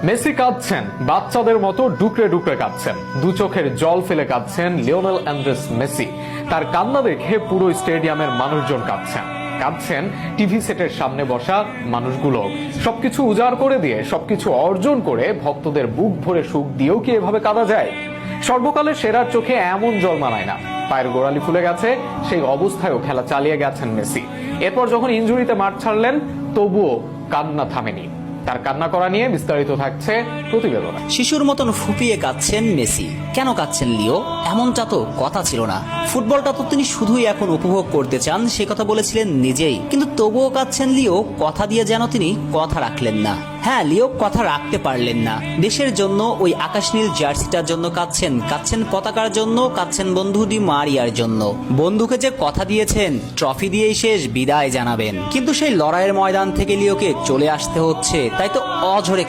Messi কাঁদছেন, বাচ্চাদের মতো ডুকরে ডুকরে কাঁদছেন। দু চোখের জল ফেলে কাঁদছেন লিওনেল অ্যান্ড্রেস মেসি। তার কান্না দেখে পুরো স্টেডিয়ামের মানুষজন কাঁদছেন টিভি সেটের সামনে বসা মানুষগুলো। সবকিছু উজাড় করে দিয়ে, সবকিছু অর্জন করে ভক্তদের বুক ভরে সুখ দিয়েও কি এভাবে কাঁদা যায়? সর্বকালের সেরার চোখে এমন জল মানায় না। পায়ের গোড়ালি ফুলে গেছে, সেই অবস্থায়ও খেলা চালিয়ে গেছেন মেসি। এরপর যখন ইনজুরিতে মাঠ ছাড়লেন, তবুও কান্না থামেনি। তার কান্না করা নিয়ে বিস্তারিত থাকছে প্রতিবেদনে। শিশুর মতন ফুপিয়ে কাঁদছেন মেসি। কেন কাঁদছেন লিও? এমনটা তো কথা ছিল না। ফুটবলটা তো তিনি শুধুই এখন উপভোগ করতে চান, সে কথা বলেছিলেন নিজেই। কিন্তু তবুও কাঁদছেন লিও, কথা দিয়ে যেন তিনি কথা রাখলেন না। হ্যাঁ, লিও কথা রাখতে পারলেন না। দেশের জন্য ওই আকাশ নীল জার্সিটার জন্য কাঁদছেন পতাকার জন্য, কাঁদছেন বন্ধু ডি মারিয়ার জন্য। বন্ধুকে যে কথা দিয়েছেন ট্রফি দিয়েই শেষ বিদায় জানাবেন, কিন্তু সেই লড়াইয়ের ময়দান থেকে লিওকে চলে আসতে হচ্ছে। তাই তো অঝরে